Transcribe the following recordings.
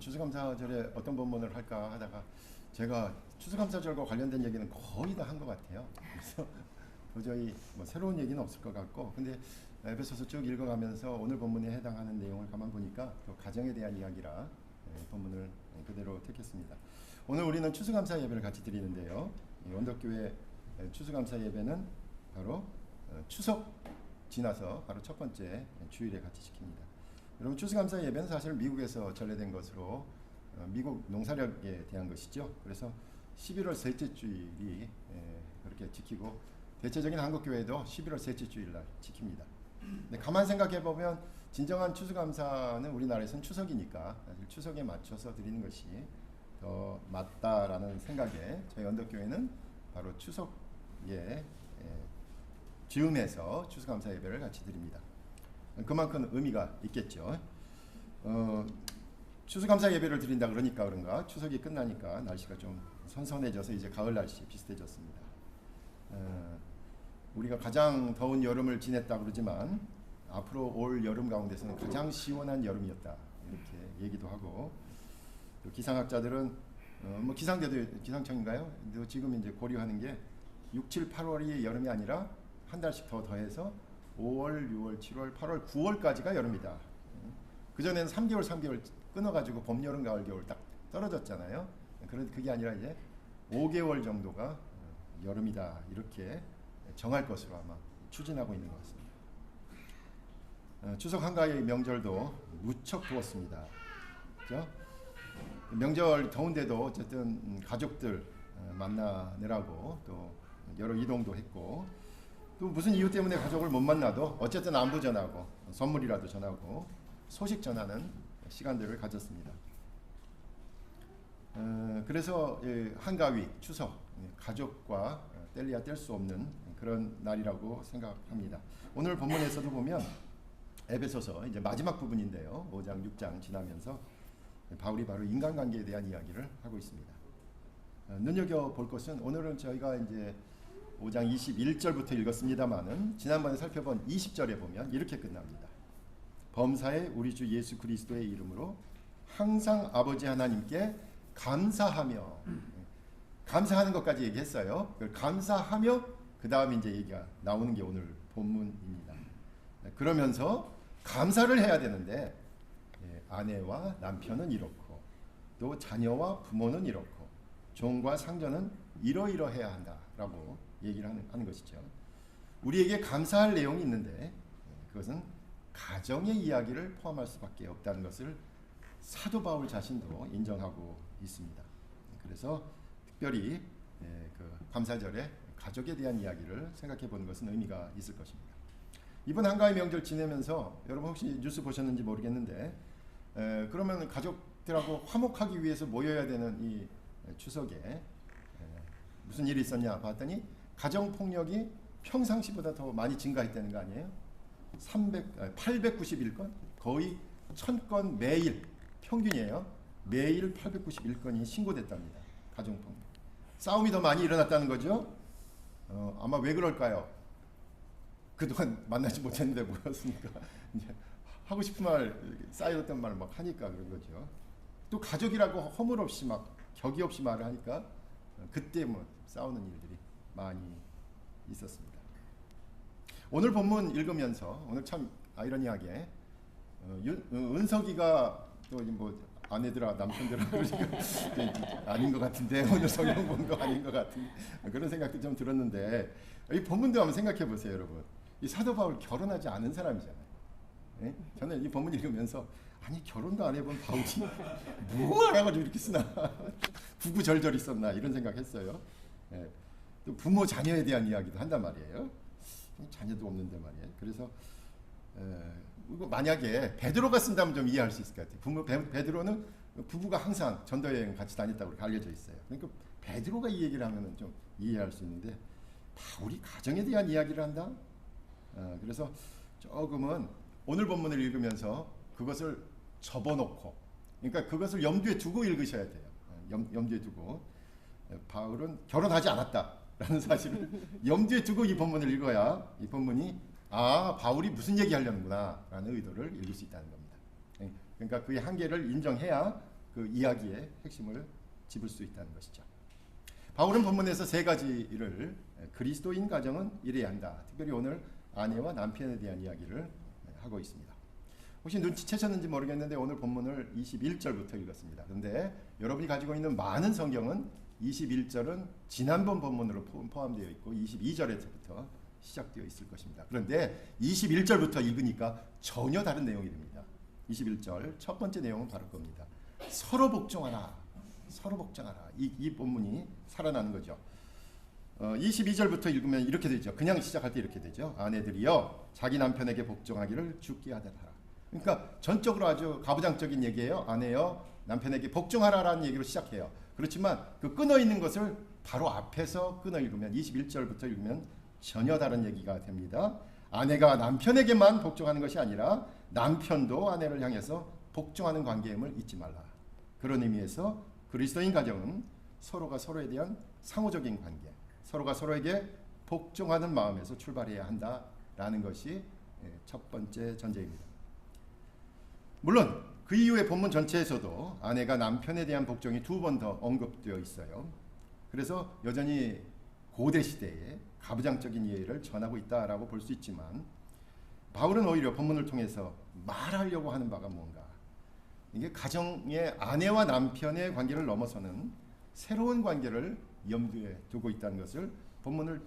추수감사절에 어떤 본문을 할까 하다가 제가 추수감사절과 관련된 얘기는 거의 다 한 것 같아요. 그래서 도저히 뭐 새로운 얘기는 없을 것 같고, 근데 에베소서 쭉 읽어가면서 오늘 본문에 해당하는 내용을 가만 보니까 또 가정에 대한 이야기라 본문을 그대로 택했습니다. 오늘 우리는 추수감사 예배를 같이 드리는데요. 원덕교회 추수감사 예배는 바로 추석 지나서 바로 첫 번째 주일에 같이 지킵니다. 여러분, 추수감사 예배는 사실 미국에서 전래된 것으로 미국 농사력에 대한 것이죠. 그래서 11월 셋째 주일이 그렇게 지키고, 대체적인 한국 교회도 11월 셋째 주일날 지킵니다. 근데 가만 생각해 보면 진정한 추수감사는 우리나라에서는 추석이니까 사실 추석에 맞춰서 드리는 것이 더 맞다라는 생각에 저희 언덕교회는 바로 추석에 즈음해서 추수감사 예배를 같이 드립니다. 그만큼 의미가 있겠죠. 추수감사 예배를 드린다 그러니까 그런가 추석이 끝나니까 날씨가 좀 선선해져서 이제 가을 날씨 비슷해졌습니다. 우리가 가장 더운 여름을 지냈다 그러지만 앞으로 올 여름 가운데서는 가장 시원한 여름이었다 이렇게 얘기도 하고, 또 기상학자들은 뭐 기상청인가요? 지금 이제 고려하는 게 6, 7, 8월이 여름이 아니라 한 달씩 더 더해서 5월, 6월, 7월, 8월, 9월까지가 여름이다. 그전에는 3개월 끊어가지고 봄, 여름, 가을, 겨울 딱 떨어졌잖아요. 그런데 그게 아니라 이제 5개월 정도가 여름이다 이렇게 정할 것으로 아마 추진하고 있는 것 같습니다. 추석 한가위 명절도 무척 더웠습니다. 그렇죠? 명절 더운데도 어쨌든 가족들 만나느라고 또 여러 이동도 했고, 또 무슨 이유 때문에 가족을 못 만나도 어쨌든 안부 전하고 선물이라도 전하고 소식 전하는 시간들을 가졌습니다. 그래서 한가위 추석 가족과 뗄래야 뗄 수 없는 그런 날이라고 생각합니다. 오늘 본문에서도 보면 에베소서 이제 마지막 부분인데요. 5장 6장 지나면서 바울이 바로 인간관계에 대한 이야기를 하고 있습니다. 눈여겨 볼 것은, 오늘은 저희가 이제 5장 21절부터 읽었습니다마는 지난번에 살펴본 20절에 보면 이렇게 끝납니다. 범사에 우리 주 예수 그리스도의 이름으로 항상 아버지 하나님께 감사하며, 감사하는 것까지 얘기했어요. 감사하며 그 다음 이제 얘기가 나오는 게 오늘 본문입니다. 그러면서 감사를 해야 되는데 아내와 남편은 이렇고 또 자녀와 부모는 이렇고 종과 상전은 이러이러해야 한다라고 얘기를 하는 것이죠. 우리에게 감사할 내용이 있는데 그것은 가정의 이야기를 포함할 수밖에 없다는 것을 사도 바울 자신도 인정하고 있습니다. 그래서 특별히 그 감사절에 가족에 대한 이야기를 생각해 보는 것은 의미가 있을 것입니다. 이번 한가위 명절 지내면서 여러분 혹시 뉴스 보셨는지 모르겠는데 그러면 가족들하고 화목하기 위해서 모여야 되는 이 추석에 무슨 일이 있었냐 봤더니 가정폭력이 평상시보다 더 많이 증가했다는 거 아니에요? 891건? 거의 1000건 매일 평균이에요. 매일 891건이 신고됐답니다. 가정폭력. 싸움이 더 많이 일어났다는 거죠. 아마 왜 그럴까요? 그동안 만나지 못했는데 모였으니까 이제 하고 싶은 말, 쌓여있던 말 막 하니까 그런 거죠. 또 가족이라고 허물 없이 막 격이 없이 말을 하니까 그때 뭐 싸우는 일들이 많이 있었습니다. 오늘 본문 읽으면서 오늘 참 아이러니하게 은석이가 또 뭐 아내들아 남편들아 그러니까 아닌 것 같은데 오늘 성경 본 거 아닌 것 같은 그런 생각도 좀 들었는데, 이 본문도 한번 생각해 보세요, 여러분. 이 사도 바울 결혼하지 않은 사람이잖아요. 예? 저는 이 본문 읽으면서 아니 결혼도 안 해본 바울이 뭐 알아가지고 이렇게 쓰나 구구절절이 썼나 이런 생각했어요. 예. 또 부모 자녀에 대한 이야기도 한단 말이에요. 자녀도 없는데 말이에요. 그래서 만약에 베드로가 쓴다면 좀 이해할 수 있을 것 같아요. 베드로는 부부가 항상 전도여행 같이 다녔다고 그렇게 알려져 있어요. 그러니까 베드로가 이 얘기를 하면 좀 이해할 수 있는데 바울이 가정에 대한 이야기를 한다. 그래서 조금은 오늘 본문을 읽으면서 그것을 접어놓고, 그러니까 그것을 염두에 두고 읽으셔야 돼요. 염두에 두고 바울은 결혼하지 않았다라는 사실을 염두에 두고 이 본문을 읽어야 이 본문이 바울이 무슨 얘기 하려는구나 라는 의도를 읽을 수 있다는 겁니다. 그러니까 그의 한계를 인정해야 그 이야기의 핵심을 짚을 수 있다는 것이죠. 바울은 본문에서 세 가지를 그리스도인 가정은 이래야 한다. 특별히 오늘 아내와 남편에 대한 이야기를 하고 있습니다. 혹시 눈치채셨는지 모르겠는데 오늘 본문을 21절부터 읽었습니다. 그런데 여러분이 가지고 있는 많은 성경은 21절은 지난번 본문으로 포함되어 있고 22절에서부터 시작되어 있을 것입니다. 그런데 21절부터 읽으니까 전혀 다른 내용이 됩니다. 21절 첫 번째 내용은 바로 겁니다. 서로 복종하라. 서로 복종하라. 이 본문이 살아나는 거죠. 22절부터 읽으면 이렇게 되죠. 그냥 시작할 때 이렇게 되죠. 아내들이여 자기 남편에게 복종하기를 주께 하라. 그러니까 전적으로 아주 가부장적인 얘기예요. 아내여 남편에게 복종하라라는 얘기로 시작해요. 그렇지만 그 끊어 있는 것을 바로 앞에서 끊어 읽으면 21절부터 읽으면 전혀 다른 얘기가 됩니다. 아내가 남편에게만 복종하는 것이 아니라 남편도 아내를 향해서 복종하는 관계임을 잊지 말라. 그런 의미에서 그리스도인 가정은 서로가 서로에 대한 상호적인 관계, 서로가 서로에게 복종하는 마음에서 출발해야 한다라는 것이 첫 번째 전제입니다. 물론 그 이후의 본문 전체에서도 아내가 남편에 대한 복종이 두 번 더 언급되어 있어요. 그래서 여전히 고대 시대에 가부장적인 예의를 전하고 있다라고 볼 수 있지만 바울은 오히려 본문을 통해서 말하려고 하는 바가 뭔가, 이게 가정의 아내와 남편의 관계를 넘어서는 새로운 관계를 염두에 두고 있다는 것을 오늘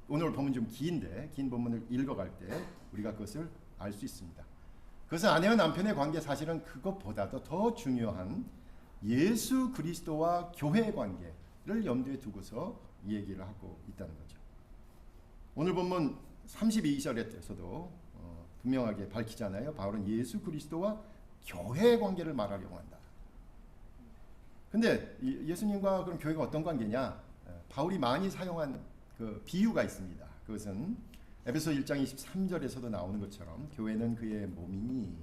본문 좀 긴데 긴 본문을 읽어갈 때 우리가 그것을 알 수 있습니다. 그래서 아내와 남편의 관계, 사실은 그것보다도 더 중요한 예수 그리스도와 교회의 관계를 염두에 두고서 이 얘기를 하고 있다는 거죠. 오늘 본문 32절에서도 분명하게 밝히잖아요. 바울은 예수 그리스도와 교회의 관계를 말하려고 한다. 근데 예수님과 그럼 교회가 어떤 관계냐? 바울이 많이 사용한 그 비유가 있습니다. 그것은 에베소 1장 23절에서도 나오는 것처럼 교회는 그의 몸이니,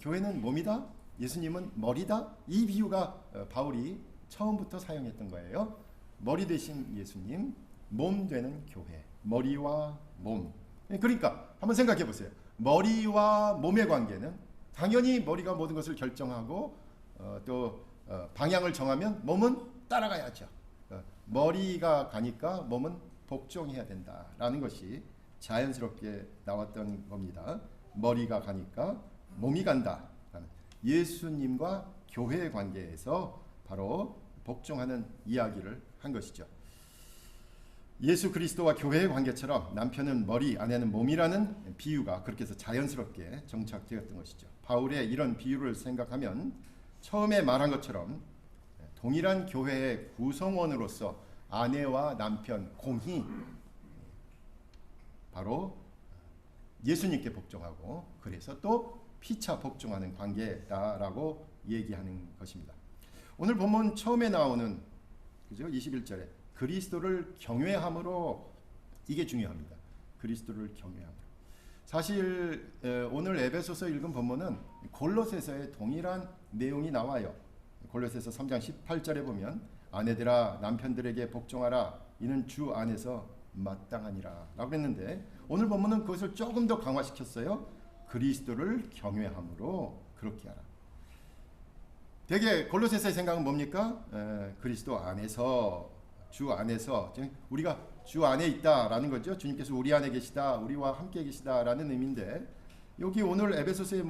교회는 몸이다, 예수님은 머리다. 이 비유가 바울이 처음부터 사용했던 거예요. 머리 되신 예수님, 몸 되는 교회, 머리와 몸. 그러니까 한번 생각해 보세요. 머리와 몸의 관계는 당연히 머리가 모든 것을 결정하고 또 방향을 정하면 몸은 따라가야죠. 머리가 가니까 몸은 복종해야 된다라는 것이 자연스럽게 나왔던 겁니다. 머리가 가니까 몸이 간다. 예수님과 교회의 관계에서 바로 복종하는 이야기를 한 것이죠. 예수 그리스도와 교회의 관계처럼 남편은 머리, 아내는 몸이라는 비유가 그렇게 해서 자연스럽게 정착되었던 것이죠. 바울의 이런 비유를 생각하면 처음에 말한 것처럼 동일한 교회의 구성원으로서 아내와 남편 공히 바로 예수님께 복종하고 그래서 또 피차 복종하는 관계다라고 얘기하는 것입니다. 오늘 본문 처음에 나오는 그죠? 21절에 그리스도를 경외함으로, 이게 중요합니다. 그리스도를 경외함으로. 사실 오늘 에베소서 읽은 본문은 골로새서의 동일한 내용이 나와요. 골로새서 3장 18절에 보면 아내들아 남편들에게 복종하라 이는 주 안에서 마땅하니라 라고 했는데 오늘 본문은 그것을 조금 더 강화시켰어요. 그리스도를 경외함으로 그렇게 하라. 되게 골로새서의 생각은 뭡니까? 그리스도 안에서, 주 안에서, 우리가 주 안에 있다라는 거죠. 주님께서 우리 안에 계시다, 우리와 함께 계시다라는 의미인데 여기 오늘 에베소서의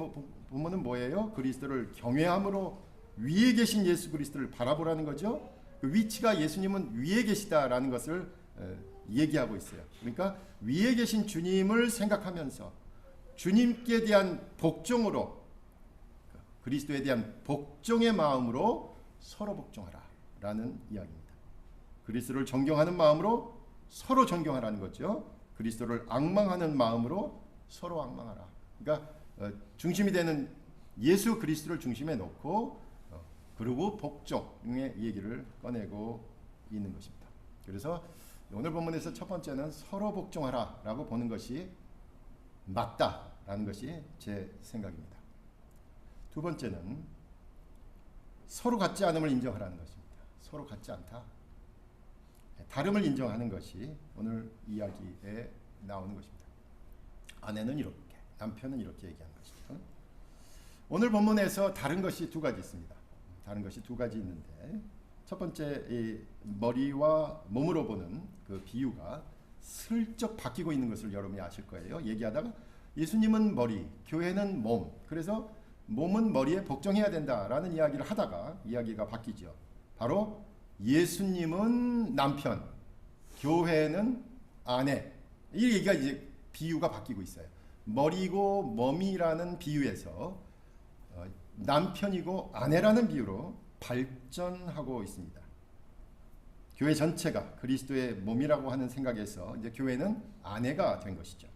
본문은 뭐예요? 그리스도를 경외함으로 위에 계신 예수 그리스도를 바라보라는 거죠. 그 위치가 예수님은 위에 계시다라는 것을 얘기하고 있어요. 그러니까 위에 계신 주님을 생각하면서 주님께 대한 복종으로, 그리스도에 대한 복종의 마음으로 서로 복종하라라는 이야기입니다. 그리스도를 존경하는 마음으로 서로 존경하라는 거죠. 그리스도를 앙망하는 마음으로 서로 앙망하라. 그러니까 중심이 되는 예수 그리스도를 중심에 놓고 그리고 복종의 얘기를 꺼내고 있는 것입니다. 그래서 오늘 본문에서 첫 번째는 서로 복종하라라고 보는 것이 맞다라는 것이 제 생각입니다. 두 번째는 서로 같지 않음을 인정하라는 것입니다. 서로 같지 않다. 다름을 인정하는 것이 오늘 이야기에 나오는 것입니다. 아내는 이렇게, 남편은 이렇게 얘기하는 것입니다. 오늘 본문에서 다른 것이 두 가지 있습니다. 다른 것이 두 가지 있는데, 첫 번째 이 머리와 몸으로 보는 그 비유가 슬쩍 바뀌고 있는 것을 여러분이 아실 거예요. 얘기하다가 예수님은 머리, 교회는 몸, 그래서 몸은 머리에 복종해야 된다라는 이야기를 하다가 이야기가 바뀌죠. 바로 예수님은 남편, 교회는 아내. 이 얘기가 이제 비유가 바뀌고 있어요. 머리고 몸이라는 비유에서 남편이고 아내라는 비유로 발전하고 있습니다. 교회 전체가 그리스도의 몸이라고 하는 생각에서 이제 교회는 아내가 된 것이죠.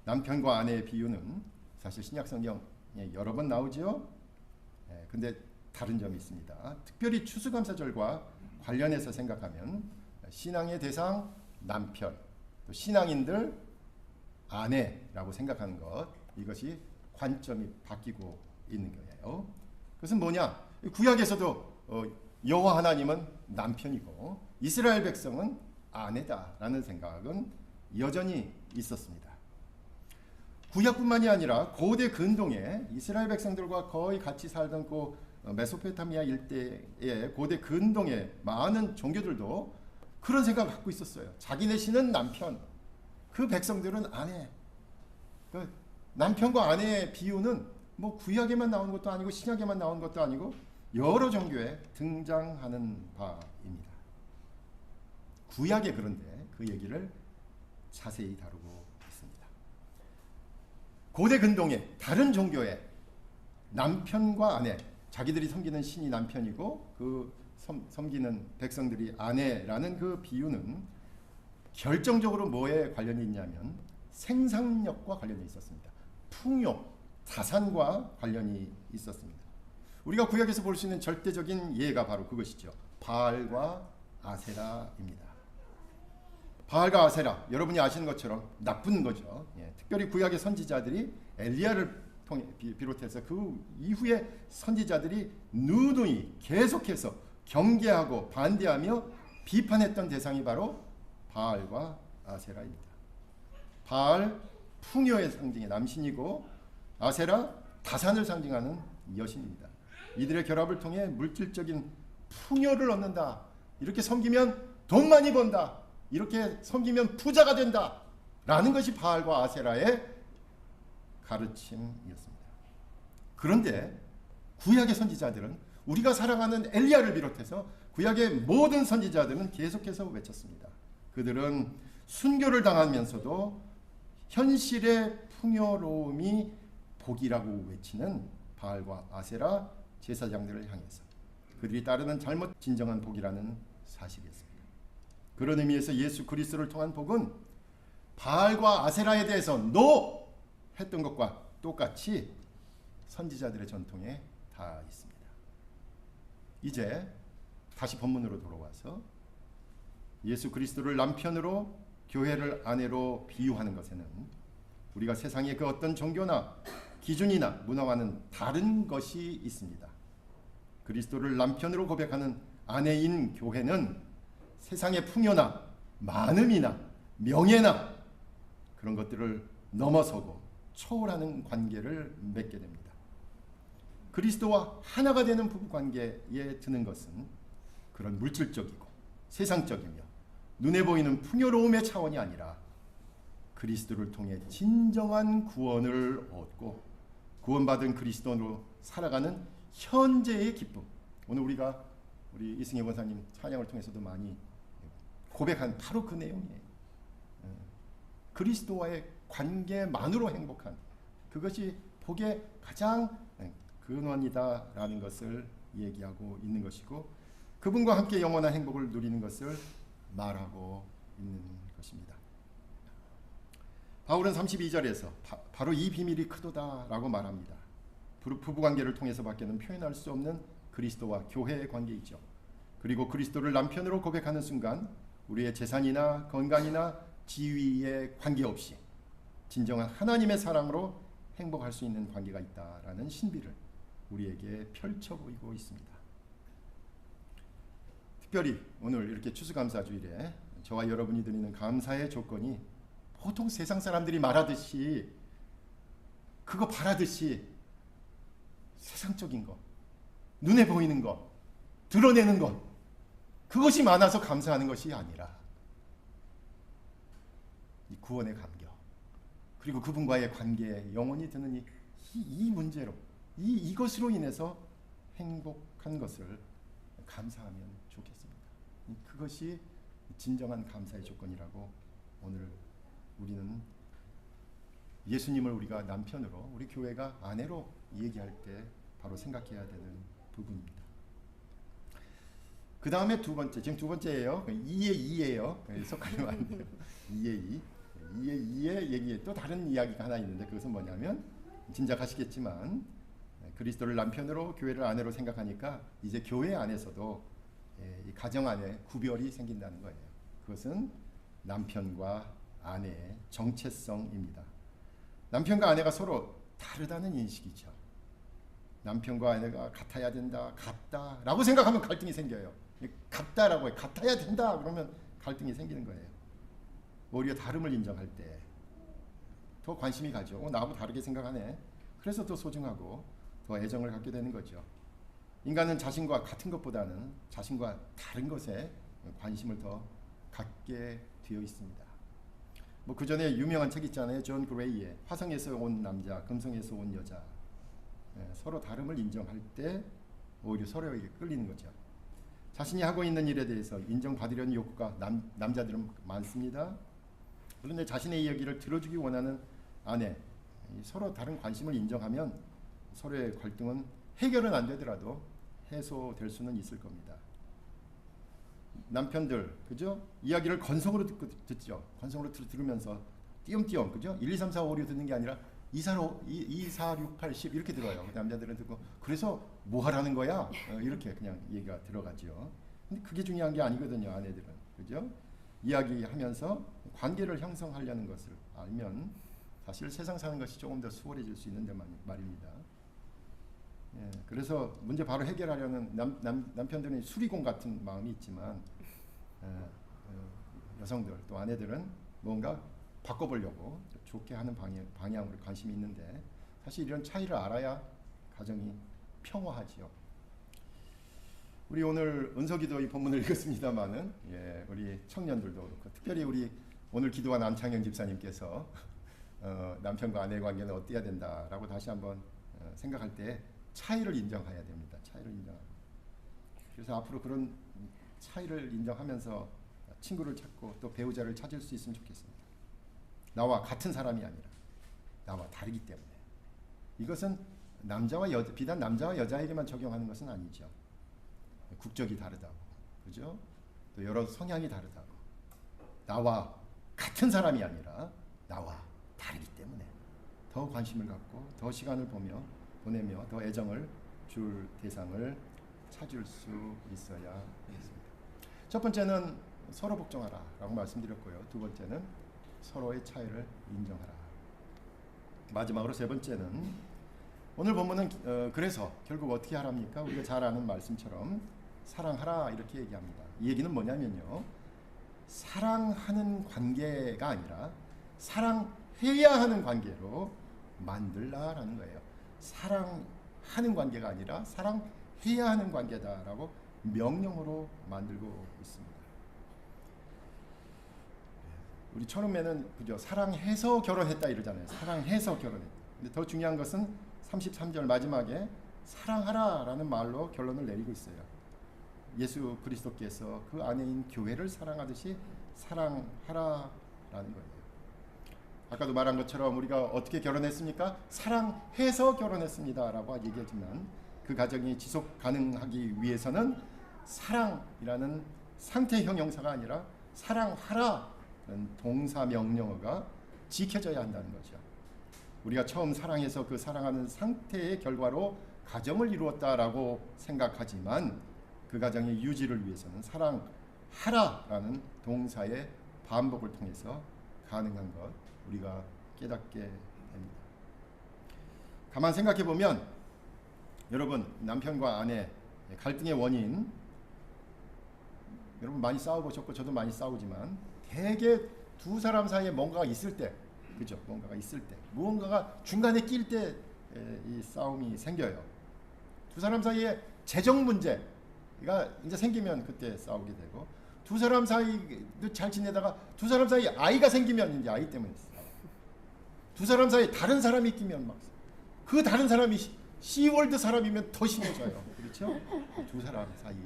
남편과 아내의 비유는 사실 신약 성경에 여러 번 나오죠. 근데 다른 점이 있습니다. 특별히 추수감사절과 관련해서 생각하면 신앙의 대상 남편, 또 신앙인들 아내라고 생각하는 것, 이것이 관점이 바뀌고 있는 거예요. 그것은 뭐냐? 구약에서도 여호와 하나님은 남편이고 이스라엘 백성은 아내다라는 생각은 여전히 있었습니다. 구약뿐만이 아니라 고대 근동에 이스라엘 백성들과 거의 같이 살던 그 메소포타미아 일대의 고대 근동의 많은 종교들도 그런 생각을 갖고 있었어요. 자기네 신은 남편, 그 백성들은 아내. 그 남편과 아내의 비유는 뭐 구약에만 나오는 것도 아니고 신약에만 나오는 것도 아니고 여러 종교에 등장하는 바입니다. 구약에 그런데 그 얘기를 자세히 다루고 있습니다. 고대 근동의 다른 종교에 남편과 아내, 자기들이 섬기는 신이 남편이고 그 섬기는 백성들이 아내라는 그 비유는 결정적으로 뭐에 관련이 있냐면 생산력과 관련이 있었습니다. 풍요, 자산과 관련이 있었습니다. 우리가 구약에서 볼 수 있는 절대적인 예가 바로 그것이죠. 바알과 아세라입니다. 바알과 아세라, 여러분이 아시는 것처럼 나쁜 거죠. 특별히 구약의 선지자들이 엘리야를 비롯해서 그 이후에 선지자들이 누누이 계속해서 경계하고 반대하며 비판했던 대상이 바로 바알과 아세라입니다. 바알 풍요의 상징의 남신이고 아세라 다산을 상징하는 여신입니다. 이들의 결합을 통해 물질적인 풍요를 얻는다. 이렇게 섬기면 돈 많이 번다. 이렇게 섬기면 부자가 된다. 라는 것이 바알과 아세라의 가르침이었습니다. 그런데 구약의 선지자들은 우리가 사랑하는 엘리야를 비롯해서 구약의 모든 선지자들은 계속해서 외쳤습니다. 그들은 순교를 당하면서도 현실의 풍요로움이 복이라고 외치는 바알과 아세라 제사장들을 향해서 그들이 따르는 잘못 진정한 복이라는 사실이었습니다. 그런 의미에서 예수 그리스도를 통한 복은 바알과 아세라에 대해서 노! 했던 것과 똑같이 선지자들의 전통에 다 있습니다. 이제 다시 본문으로 돌아와서 예수 그리스도를 남편으로 교회를 아내로 비유하는 것에는 우리가 세상의 그 어떤 종교나 기준이나 문화와는 다른 것이 있습니다. 그리스도를 남편으로 고백하는 아내인 교회는 세상의 풍요나 많음이나 명예나 그런 것들을 넘어서고 초월하는 관계를 맺게 됩니다. 그리스도와 하나가 되는 부부관계에 드는 것은 그런 물질적이고 세상적이며 눈에 보이는 풍요로움의 차원이 아니라 그리스도를 통해 진정한 구원을 얻고 구원받은 그리스도로 살아가는 현재의 기쁨. 오늘 우리 이승혜 권사님 찬양을 통해서도 많이 고백한 바로 그 내용이에요. 그리스도와의 관계만으로 행복한 그것이 복의 가장 근원이다라는 것을 얘기하고 있는 것이고 그분과 함께 영원한 행복을 누리는 것을 말하고 있는 것입니다. 바울은 32절에서 바로 이 비밀이 크도다라고 말합니다. 부부관계를 통해서밖에는 표현할 수 없는 그리스도와 교회의 관계이죠. 그리고 그리스도를 남편으로 고백하는 순간 우리의 재산이나 건강이나 지위에 관계없이 진정한 하나님의 사랑으로 행복할 수 있는 관계가 있다라는 신비를 우리에게 펼쳐 보이고 있습니다. 특별히 오늘 이렇게 추수감사주일에 저와 여러분이 드리는 감사의 조건이 보통 세상 사람들이 말하듯이 그거 바라듯이 세상적인 거 눈에 보이는 것, 드러내는 것, 그것이 많아서 감사하는 것이 아니라 이 구원의 감격, 그리고 그분과의 관계에 영원히 드는 이 문제로, 이것으로 인해서 행복한 것을 감사하면 좋겠습니다. 그것이 진정한 감사의 조건이라고 오늘 우리는 예수님을 우리가 남편으로, 우리 교회가 아내로 얘기할 때 바로 생각해야 되는 부분입니다. 그 다음에 두 번째, 지금 두 번째예요. 2의 2예요. 섞으면 안 돼요. 2의 2의 얘기에 또 다른 이야기가 하나 있는데, 그것은 뭐냐면 짐작하시겠지만 그리스도를 남편으로 교회를 아내로 생각하니까 이제 교회 안에서도 이 가정 안에 구별이 생긴다는 거예요. 그것은 남편과 아내의 정체성입니다. 남편과 아내가 서로 다르다는 인식이죠. 남편과 아내가 같아야 된다, 같다라고 생각하면 갈등이 생겨요. 같다라고 해, 같아야 된다 그러면 갈등이 생기는 거예요. 오히려 다름을 인정할 때 더 관심이 가죠. 나하고 다르게 생각하네. 그래서 더 소중하고 더 애정을 갖게 되는 거죠. 인간은 자신과 같은 것보다는 자신과 다른 것에 관심을 더 갖게 되어 있습니다. 뭐 그 전에 유명한 책 있잖아요. 존 그레이의 화성에서 온 남자, 금성에서 온 여자. 서로 다름을 인정할 때 오히려 서로에게 끌리는 거죠. 자신이 하고 있는 일에 대해서 인정받으려는 욕구가 남자들은 많습니다. 그런데 자신의 이야기를 들어주기 원하는 아내, 서로 다른 관심을 인정하면 서로의 갈등은 해결은 안 되더라도 해소될 수는 있을 겁니다. 남편들, 그죠? 이야기를 건성으로 듣죠. 건성으로 들으면서 띄엄띄엄, 그죠? 1, 2, 3, 4, 5, 6 듣는 게 아니라 2, 4, 6, 8, 10 이렇게 들어요. 남자들은 듣고 그래서 뭐 하라는 거야? 이렇게 그냥 얘기가 들어가죠. 근데 그게 중요한 게 아니거든요. 아내들은, 그죠? 이야기하면서 관계를 형성하려는 것을 알면 사실 세상 사는 것이 조금 더 수월해질 수 있는데 말입니다. 그래서 문제 바로 해결하려는 남편들은 수리공 같은 마음이 있지만 여성들 또 아내들은 뭔가 바꿔보려고 좋게 하는 방향으로 관심이 있는데, 사실 이런 차이를 알아야 가정이 평화하지요. 우리 오늘 은서기도 이 본문을 읽었습니다마는 우리 청년들도 그렇고, 특별히 우리 오늘 기도한 안창영 집사님께서 남편과 아내의 관계는 어때야 된다라고 다시 한번 생각할 때 차이를 인정해야 됩니다. 차이를 인정하고. 그래서 앞으로 그런 차이를 인정하면서 친구를 찾고 또 배우자를 찾을 수 있으면 좋겠습니다. 나와 같은 사람이 아니라 나와 다르기 때문에. 이것은 비단 남자와 여자에게만 적용하는 것은 아니죠. 국적이 다르다고, 그죠? 또 여러 성향이 다르다고. 나와 같은 사람이 아니라 나와 다르기 때문에 더 관심을 갖고 더 시간을 보내며 더 애정을 줄 대상을 찾을 수 있어야 하겠습니다. 첫 번째는 서로 복종하라 라고 말씀드렸고요. 두 번째는 서로의 차이를 인정하라. 마지막으로 세 번째는 오늘 본문은 그래서 결국 어떻게 하랍니까? 우리가 잘 아는 말씀처럼 사랑하라 이렇게 얘기합니다. 이 얘기는 뭐냐면요, 사랑하는 관계가 아니라 사랑해야 하는 관계로 만들라라는 거예요. 사랑하는 관계가 아니라 사랑해야 하는 관계다라고 명령으로 만들고 있습니다. 우리 처음에는 그죠, 사랑해서 결혼했다 이러잖아요. 사랑해서 결혼했다. 근데 더 중요한 것은 33절 마지막에 사랑하라라는 말로 결론을 내리고 있어요. 예수 그리스도께서 그 아내인 교회를 사랑하듯이 사랑하라라는 거예요. 아까도 말한 것처럼 우리가 어떻게 결혼했습니까? 사랑해서 결혼했습니다라고 얘기하지만 그 가정이 지속 가능하기 위해서는 사랑이라는 상태 형용사가 아니라 사랑하라는 동사 명령어가 지켜져야 한다는 거죠. 우리가 처음 사랑해서 그 사랑하는 상태의 결과로 가정을 이루었다라고 생각하지만 그 가정의 유지를 위해서는 사랑하라라는 동사의 반복을 통해서 가능한 것 우리가 깨닫게 됩니다. 가만 생각해 보면 여러분, 남편과 아내 갈등의 원인, 여러분 많이 싸워보셨고 저도 많이 싸우지만 대개 두 사람 사이에 뭔가가 있을 때, 그죠? 뭔가가 있을 때, 무언가가 중간에 낄 때 이 싸움이 생겨요. 두 사람 사이에 재정 문제가 이제 생기면 그때 싸우게 되고, 두 사람 사이도 잘 지내다가 두 사람 사이 아이가 생기면 이제 아이 때문에 싸워. 두 사람 사이 다른 사람이 끼면 막 그 다른 사람이 시월드 사람이면 더 심해져요. 그렇죠? 두 사람 사이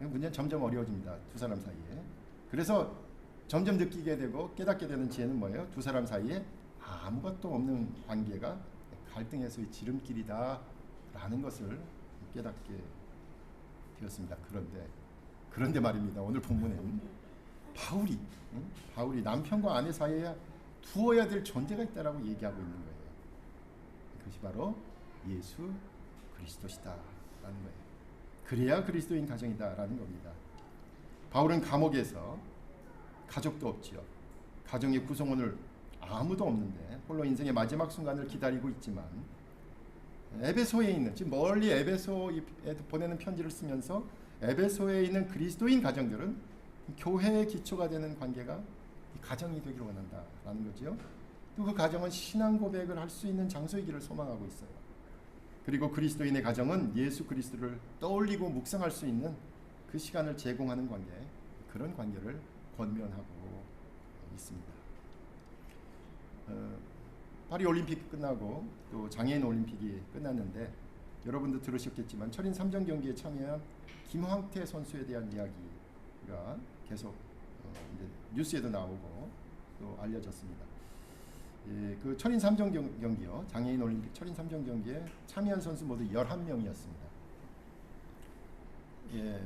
문제는 점점 어려워집니다. 두 사람 사이에. 그래서 점점 느끼게 되고 깨닫게 되는 지혜는 뭐예요? 두 사람 사이에 아무것도 없는 관계가 갈등에서의 지름길이다 라는 것을 깨닫게 되었습니다. 그런데 말입니다. 오늘 본문에는 바울이 남편과 아내 사이에 두어야 될 존재가 있다라고 얘기하고 있는 거예요. 그것이 바로 예수 그리스도시다라는 거예요. 그래야 그리스도인 가정이다라는 겁니다. 바울은 감옥에서 가족도 없지요. 가정의 구성원을 아무도 없는데 홀로 인생의 마지막 순간을 기다리고 있지만, 에베소에 있는, 지금 멀리 에베소에 보내는 편지를 쓰면서 에베소에 있는 그리스도인 가정들은 교회의 기초가 되는 관계가 가정이 되기를 원한다라는 거죠. 또 그 가정은 신앙 고백을 할 수 있는 장소이기를 소망하고 있어요. 그리고 그리스도인의 가정은 예수 그리스도를 떠올리고 묵상할 수 있는 그 시간을 제공하는 관계, 그런 관계를 권면하고 있습니다. 파리 올림픽이 끝나고 또 장애인 올림픽이 끝났는데, 여러분도 들으셨겠지만 철인 3전 경기에 참여한 김황태 선수에 대한 이야기가 계속 이제 뉴스에도 나오고 또 알려졌습니다. 예, 그 철인 3전 경기요, 장애인 올림픽 철인 3전 경기에 참여한 선수 모두 11명이었습니다. 예,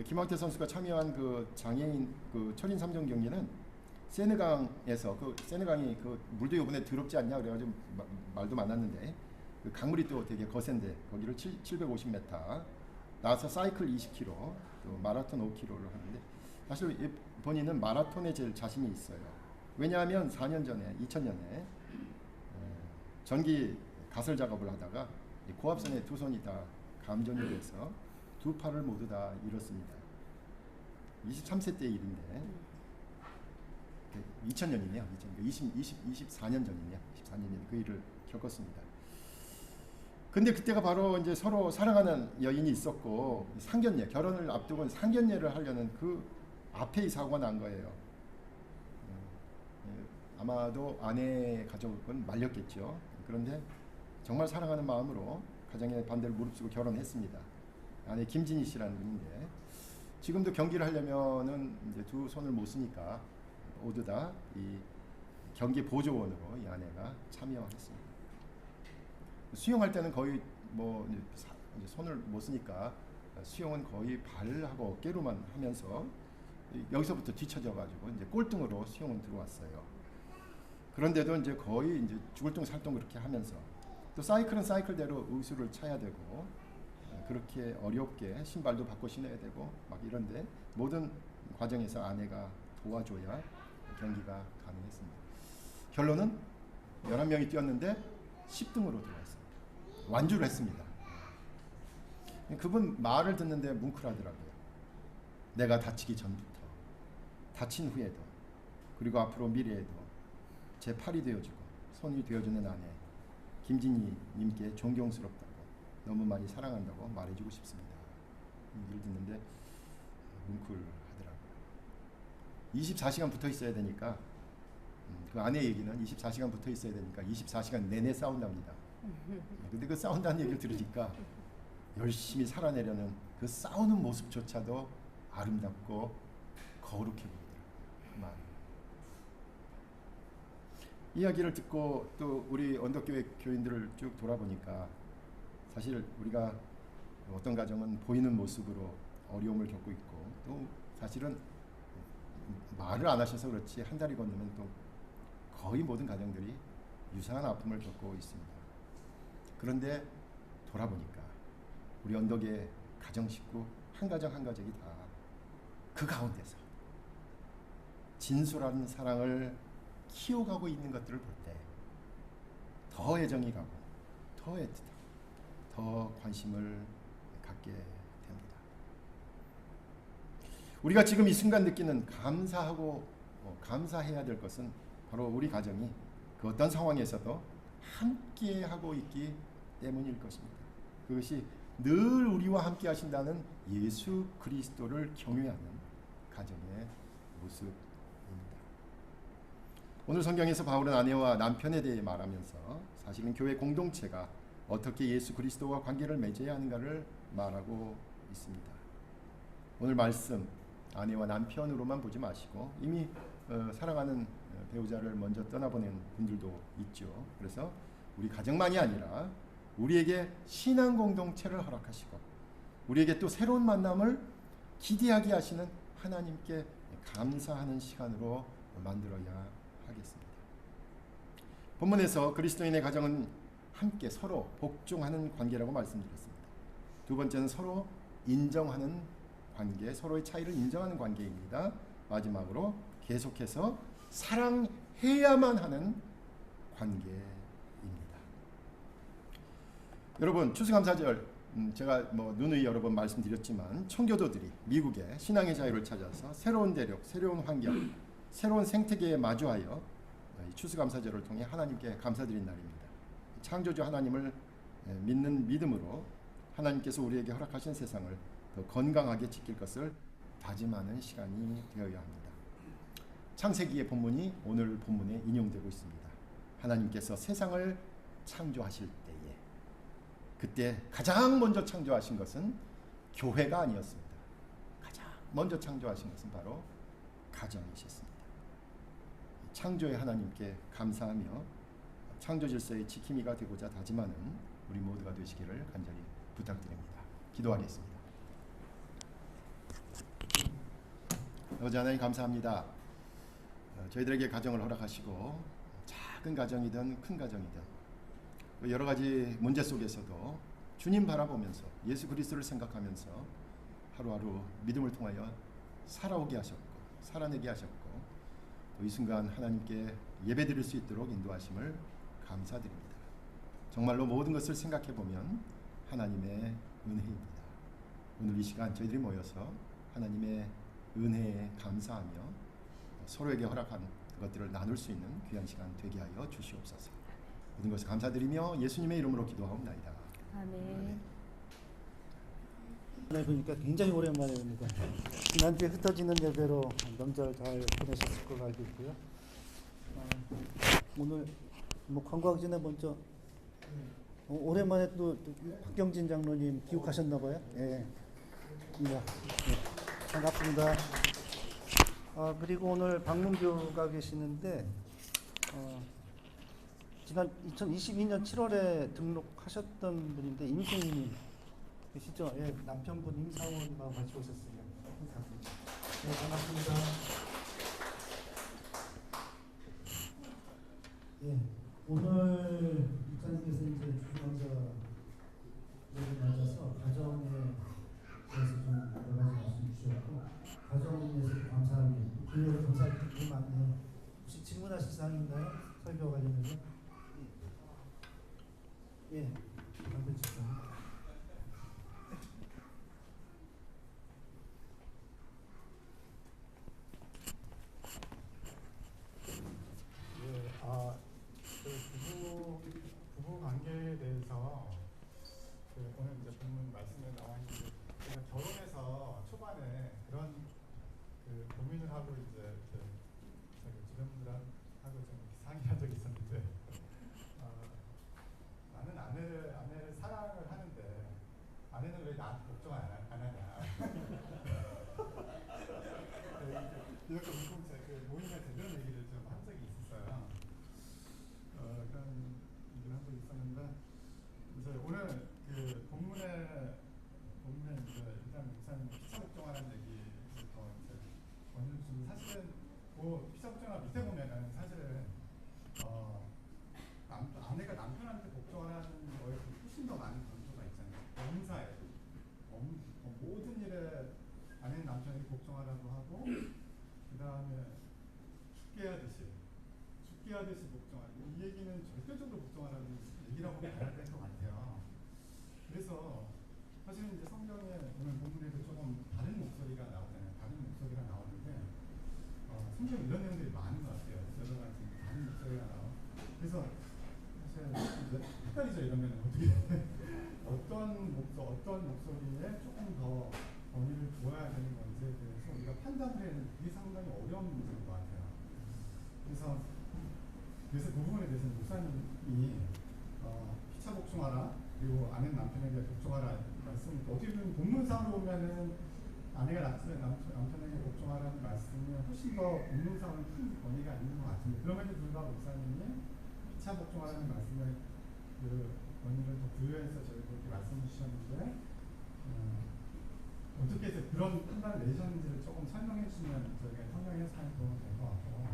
김학태 선수가 참여한 그 장애인 그 철인 3전 경기는 세느강에서, 그 세느강이 그 물도 이번에 더럽지 않냐 그래가지고 말도 많았는데, 그 강물이 또 되게 거센데 거기를 750m 나와서 사이클 20km, 또 마라톤 5km를 하는데, 사실 본인은 마라톤에 제일 자신이 있어요. 왜냐하면 4년 전에 2000년에 전기 가설 작업을 하다가 고압선에 두 손이 다 감전이 돼서 두 팔을 모두 다 잃었습니다. 23세 때 일인데 2000년이네요. 24년 전이네요. 14년이네. 그 일을 겪었습니다. 근데 그때가 바로 이제 서로 사랑하는 여인이 있었고, 상견례, 결혼을 앞두고 상견례를 하려는 그 앞에 이 사고가 난 거예요. 아마도 아내의 가족은 말렸겠죠. 그런데 정말 사랑하는 마음으로 가정의 반대를 무릅쓰고 결혼했습니다. 아내 김진희 씨라는 분인데, 지금도 경기를 하려면은 이제 두 손을 못 쓰니까 모두 다 이 경기 보조원으로 이 아내가 참여했습니다. 수영할 때는 거의 뭐 이제 손을 못 쓰니까 수영은 거의 발하고 어깨로만 하면서 여기서부터 뒤쳐져가지고 이제 꼴등으로 수영은 들어왔어요. 그런데도 이제 거의 이제 죽을 둥 살 둥 그렇게 하면서, 또 사이클은 사이클대로 의수를 차야 되고, 그렇게 어렵게 신발도 바꿔 신어야 되고 막 이런데, 모든 과정에서 아내가 도와줘야 경기가 가능했습니다. 결론은 11명이 뛰었는데 10등으로 들어왔습니다. 완주를 했습니다. 그분 말을 듣는데 뭉클하더라고요. 내가 다치기 전부터, 다친 후에도, 그리고 앞으로 미래에도 제 팔이 되어주고 손이 되어주는 아내 김진희 님께 존경스럽다고, 너무 많이 사랑한다고 말해주고 싶습니다. 얘기를 듣는데 뭉클하더라고요. 24시간 붙어 있어야 되니까, 그 아내 얘기는 24시간 붙어 있어야 되니까 24시간 내내 싸운답니다. 근데 그 싸운다는 얘기를 들으니까 열심히 살아내려는 그 싸우는 모습조차도 아름답고 거룩해 보이더라고요. 이야기를 듣고 또 우리 언덕교회 교인들을 쭉 돌아보니까, 사실 우리가 어떤 가정은 보이는 모습으로 어려움을 겪고 있고, 또 사실은 말을 안 하셔서 그렇지 한 달이 건너면 또 거의 모든 가정들이 유사한 아픔을 겪고 있습니다. 그런데 돌아보니까 우리 언덕의 가정 식구 한 가정 한 가정이 다 그 가운데서 진솔한 사랑을 키워가고 있는 것들을 볼 때 더 애정이 가고 더 애틋하고 더 관심을 갖게 됩니다. 우리가 지금 이 순간 느끼는 감사하고 감사해야 될 것은 바로 우리 가정이 그 어떤 상황에서도 함께 하고 있기 때문일 것입니다. 그것이 늘 우리와 함께 하신다는 예수 그리스도를 경외하는 가정의 모습입니다. 오늘 성경에서 바울은 아내와 남편에 대해 말하면서 사실은 교회 공동체가 어떻게 예수 그리스도와 관계를 맺어야 하는가를 말하고 있습니다. 오늘 말씀 아내와 남편으로만 보지 마시고 이미 사랑하는 배우자를 먼저 떠나보낸 분들도 있죠. 그래서 우리 가정만이 아니라 우리에게 신앙 공동체를 허락하시고 우리에게 또 새로운 만남을 기대하게 하시는 하나님께 감사하는 시간으로 만들어야 하겠습니다. 본문에서 그리스도인의 가정은 함께 서로 복종하는 관계라고 말씀드렸습니다. 두 번째는 서로 인정하는 관계, 서로의 차이를 인정하는 관계입니다. 마지막으로 계속해서 사랑해야만 하는 관계입니다. 여러분, 추수감사절 제가 누누이 여러 번 말씀드렸지만 청교도들이 미국의 신앙의 자유를 찾아서 새로운 대륙, 새로운 환경, 새로운 생태계에 마주하여 추수감사절을 통해 하나님께 감사드린 날입니다. 창조주 하나님을 믿는 믿음으로 하나님께서 우리에게 허락하신 세상을 더 건강하게 지킬 것을 다짐하는 시간이 되어야 합니다. 창세기의 본문이 오늘 본문에 인용되고 있습니다. 하나님께서 세상을 창조하실 때에 그때 가장 먼저 창조하신 것은 교회가 아니었습니다. 가장 먼저 창조하신 것은 바로 가정이셨습니다. 창조의 하나님께 감사하며 창조 질서의 지킴이가 되고자 다짐하는 우리 모두가 되시기를 간절히 부탁드립니다. 기도하겠습니다. 아버지 하나님 감사합니다. 저희들에게 가정을 허락하시고 작은 가정이든 큰 가정이든 여러 가지 문제 속에서도 주님 바라보면서 예수 그리스도를 생각하면서 하루하루 믿음을 통하여 살아오게 하셨고 살아내게 하셨고 또 이 순간 하나님께 예배드릴 수 있도록 인도하심을 감사드립니다. 정말로 모든 것을 생각해보면 하나님의 은혜입니다. 오늘 이 시간 저희들이 모여서 하나님의 은혜에 감사하며 서로에게 허락한 것들을 나눌 수 있는 귀한 시간 되게 하여 주시옵소서. 모든 것을 감사드리며 예수님의 이름으로 기도하옵나이다. 아멘. 네, 보니까 굉장히 오랜만에 옵니다. 지난주에 흩어지는 예배로 명절 잘 보내셨을 것 같고요. 오늘 광고하기 전에 먼저 오랜만에 또 박경진 장로님 귀국하셨나 봐요. 예. 네, 반갑습니다. 그리고 오늘 방문교가 계시는데 지난 2022년 7월에 등록하셨던 분인데 임승희님 계시죠? 예, 남편분 임상훈과 같이 오셨습니다. 네, 반갑습니다. 예, 오늘 목사님께서 이제 주관자를 맞아서 가정에 대해서 좀 여러 가지 말씀 주셨고 가정에 대해서 감사하게 그녀를 감사할 게 많네요. 혹시 질문하실 사항인가요? 설교 관련해서? 예, 방금 직접. 부부 관계에 대해서 오늘 이제 본문 말씀에 나와 있는데 제가 결혼해서 초반에 그런 고민을 하고 이제 주변 분들하고 좀 상의한 적이 있었는데 나는 아내를 사랑을 하는데 아내는 왜 나한테 걱정 안 하냐 이렇게 모임에서 이런 얘기를 좀 한 적이 있었어요. 그런 얘기를 한 적이 있었는데 이제 오늘 본문에 이제 일단 목사님 피차 걱정하는 얘기부터 이제 먼저 좀 사실은 피차 걱정하는 밑에 보면은 사실은 아내가 남편한테 걱정하는 거에 훨씬 더 많은 강조가 있잖아요. 범사에 모든 일에 아내는 남편에게 걱정하라고 하고 그 다음에 죽게 하듯이 걱정하는 이 얘기는 절대적으로 걱정하라는 얘기라고 봐야 될 것 같아요. 그래서 사실 이제 성경에 오늘 본문에도 조금 다른 목소리가 나오잖아요. 다른 목소리가 나오는데 성경 이런 내용들이 많은 것 같아요. 여러 가지 다른 목소리가 나와. 그래서 사실 헷갈리죠. 이러면 어떤 목소리에 조금 더 권위를 두어야 되는 건지에 대해서 우리가 판단을 해야 되는 게 상당히 어려운 문제인 것 같아요. 그래서 그 부분에 대해서 목사님이 피차 복종하라 그리고 아내 남편에게 복종하라 말씀 어떻게 보면 본문상으로 보면은 아내가 남편에게 복종하라는 말씀이 훨씬 더 본문상으로 큰 권위가 있는 것 같은데 그럼에도 불구하고 목사님이 피차 복종하라는 말씀을 그 권위를 더 부여해서 저희가 그렇게 말씀해 주셨는데 어떻게 해서 그런 판단을 내셨는지를 조금 설명해 주시면 저희가 성경 해석하는 도움이 될 것 같고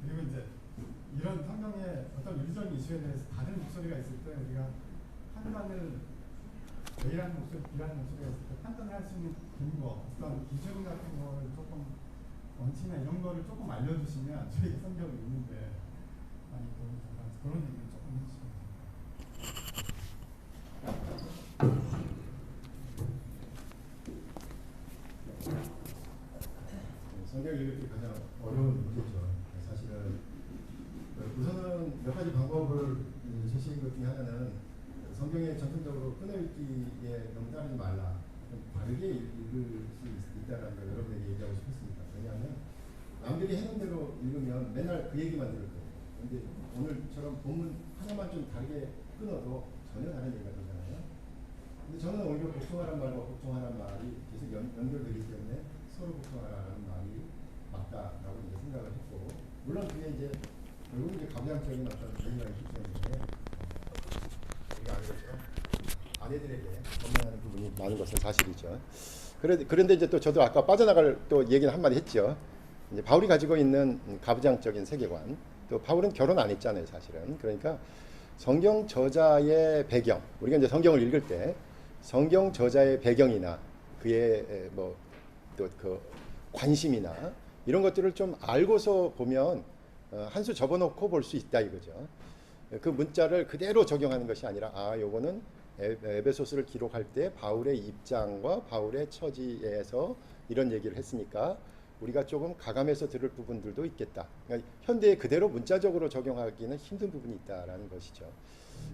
그리고 이제 이런 성경의 어떤 윤리적인 이슈에 대해서 다른 목소리가 있을 때 우리가 판단을 A라는 목소리, B라는 목소리가 있을 때 판단을 할 수 있는 근거, 어떤 기준 같은 거를 조금 원칙이나 이런 거를 조금 알려주시면 저희 성경을 읽는데 많이 도움이 될 것 같아서 그런 얘기를 조금 해주시면 성경 읽을 때 가장 어려운 문제죠. 사실은 우선은 몇 가지 방법을 제시한 것 중에 하나는 성경에 전통적으로 끊어읽기에 너무 따르지 말라. 좀 다르게 읽을 수 있다는 걸 여러분에게 얘기하고 싶었습니다. 왜냐하면 남들이 해놓은 대로 읽으면 맨날 그 얘기만 들을 거예요. 그런데 오늘처럼 본문 하나만 좀 다르게 끊어도 전혀 다른 얘기가 되잖아요. 근데 저는 오히려 복종하라는 말과 복종하라는 말이 계속 연결되기 때문에 서로 복종하라는 말이 맞다라고 이제 생각을 했고, 물론 그게 이제 결국 이제 가부장적인 어떤 의미가 있기 때문에 우리가 알죠. 아내들에게 건면하는 부분이 많은 것은 사실이죠. 그런데 이제 또 저도 아까 빠져나갈 또 얘기를 한마디 했죠. 이제 바울이 가지고 있는 가부장적인 세계관, 또 바울은 결혼 안 했잖아요, 사실은. 그러니까 성경 저자의 배경, 우리가 이제 성경을 읽을 때 성경 저자의 배경이나 그의 뭐 또 그 관심이나 이런 것들을 좀 알고서 보면 한 수 접어놓고 볼 수 있다 이거죠. 그 문자를 그대로 적용하는 것이 아니라 요거는 에베소서를 기록할 때 바울의 입장과 바울의 처지에서 이런 얘기를 했으니까 우리가 조금 가감해서 들을 부분들도 있겠다. 그러니까 현대에 그대로 문자적으로 적용하기는 힘든 부분이 있다라는 것이죠.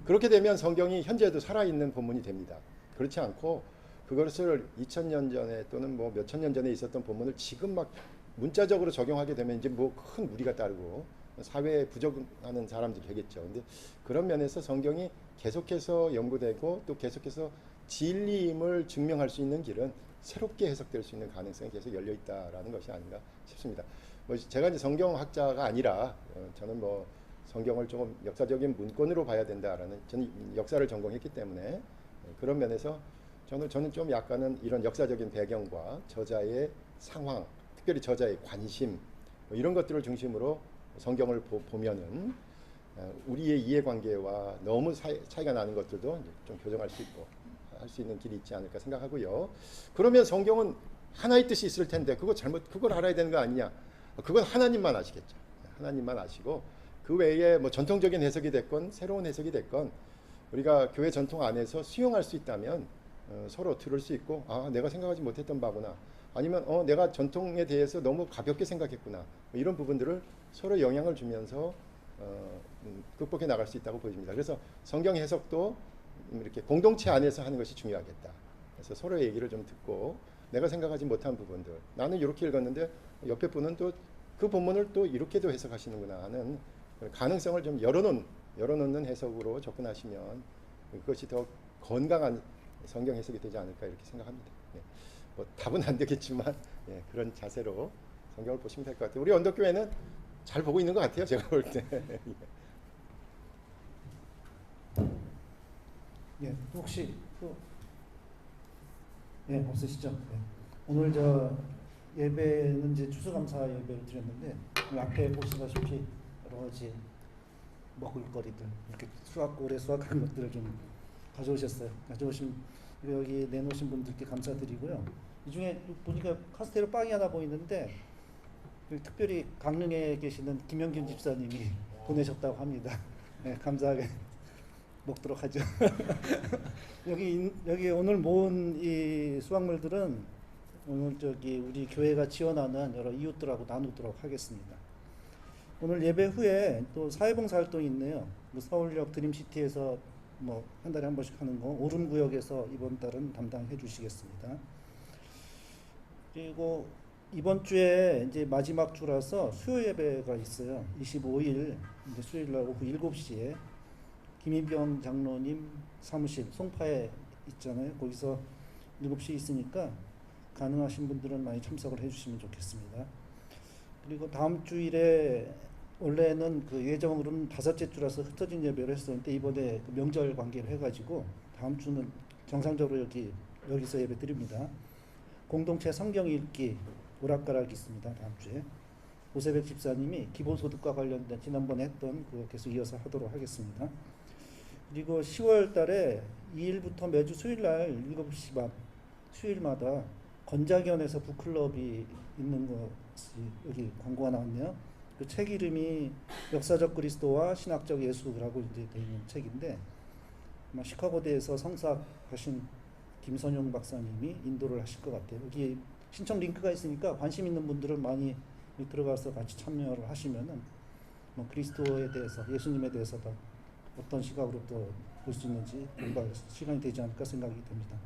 그렇게 되면 성경이 현재도 살아있는 본문이 됩니다. 그렇지 않고 그것을 2000년 전에 또는 뭐 몇천 년 전에 있었던 본문을 지금 막 문자적으로 적용하게 되면 이제 뭐 큰 무리가 따르고 사회에 부적응하는 사람들이 되겠죠. 근데 그런 면에서 성경이 계속해서 연구되고 또 계속해서 진리임을 증명할 수 있는 길은 새롭게 해석될 수 있는 가능성이 계속 열려 있다라는 것이 아닌가 싶습니다. 뭐 제가 이제 성경학자가 아니라 저는 뭐 성경을 조금 역사적인 문건으로 봐야 된다라는, 저는 역사를 전공했기 때문에 그런 면에서 저는 좀 약간은 이런 역사적인 배경과 저자의 상황, 특별히 저자의 관심 뭐 이런 것들을 중심으로 성경을 보면은 우리의 이해관계와 너무 차이가 나는 것들도 좀 교정할 수 있고 할 수 있는 길이 있지 않을까 생각하고요. 그러면 성경은 하나의 뜻이 있을 텐데 그걸 알아야 되는 거 아니냐? 그건 하나님만 아시겠죠. 하나님만 아시고 그 외에 뭐 전통적인 해석이 됐건 새로운 해석이 됐건 우리가 교회 전통 안에서 수용할 수 있다면 서로 들을 수 있고 내가 생각하지 못했던 바구나. 아니면 내가 전통에 대해서 너무 가볍게 생각했구나. 뭐 이런 부분들을 서로 영향을 주면서 극복해 나갈 수 있다고 보입니다. 그래서 성경 해석도 이렇게 공동체 안에서 하는 것이 중요하겠다. 그래서 서로의 얘기를 좀 듣고 내가 생각하지 못한 부분들, 나는 이렇게 읽었는데 옆에 분은 또 그 본문을 또 이렇게도 해석하시는구나 하는 가능성을 좀 열어놓는 해석으로 접근하시면 그것이 더 건강한 성경 해석이 되지 않을까 이렇게 생각합니다. 뭐 답은 안 되겠지만 그런 자세로 성경을 보시면 될 것 같아요. 우리 언덕교회는 잘 보고 있는 것 같아요. 제가 볼 때. 혹시 없으시죠? 오늘 저 예배는 이제 추수감사 예배를 드렸는데 앞에 보시다시피 여러 가지 먹을거리들 이렇게 올해 수확한 것들을 좀 가져오셨어요. 여기 내놓으신 분들께 감사드리고요. 이 중에 보니까 카스테르 빵이 하나 보이는데 특별히 강릉에 계시는 김영균 집사님이 보내셨다고 합니다. 감사하게 먹도록 하죠. 여기 오늘 모은 이 수확물들은 오늘 우리 교회가 지원하는 여러 이웃들하고 나누도록 하겠습니다. 오늘 예배 후에 또 사회봉사 활동이 있네요. 서울역 드림시티에서 뭐 한 달에 한 번씩 하는 거 오름구역에서 이번 달은 담당해 주시겠습니다. 그리고 이번 주에 이제 마지막 주라서 수요 예배가 있어요. 25일 이제 수요일 날 오후 7시에 김희병 장로님 사무실 송파에 있잖아요. 거기서 7시 있으니까 가능하신 분들은 많이 참석을 해주시면 좋겠습니다. 그리고 다음 주일에 원래는 그 예정으로는 5째 주라서 흩어진 예배를 했었는데 이번에 그 명절 관계를 해가지고 다음 주는 정상적으로 여기서 예배 드립니다. 공동체 성경 읽기 오락가락이 있습니다. 다음 주에 오세백 집사님이 기본소득과 관련된 지난번에 했던 그거 계속 이어서 하도록 하겠습니다. 그리고 10월 달에 2일부터 매주 수요일 날 7시 반 수요일마다 건자견에서 북클럽이 있는 것이 여기 광고가 나왔네요. 그 책 이름이 역사적 그리스도와 신학적 예수라고 이제 되어 있는 책인데 아마 시카고대에서 성사하신 김선용 박사님이 인도를 하실 것 같아요. 여기 신청 링크가 있으니까 관심 있는 분들은 많이 들어가서 같이 참여를 하시면은 뭐 그리스도에 대해서 예수님에 대해서 더 어떤 시각으로 또 볼 수 있는지 공부할 시간이 되지 않을까 생각이 됩니다.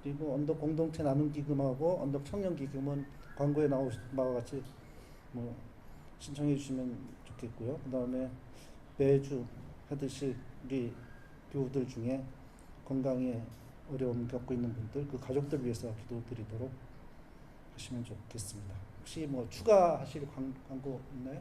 그리고 언덕 공동체 나눔 기금하고 언덕 청년 기금은 광고에 나오신 바와 같이 뭐 신청해 주시면 좋겠고요. 그 다음에 매주 하듯이 우리 교우들 중에 건강에 어려움 겪고 있는 분들 그 가족들 위해서 기도드리도록 하시면 좋겠습니다. 혹시 뭐 추가하실 광고 있나요?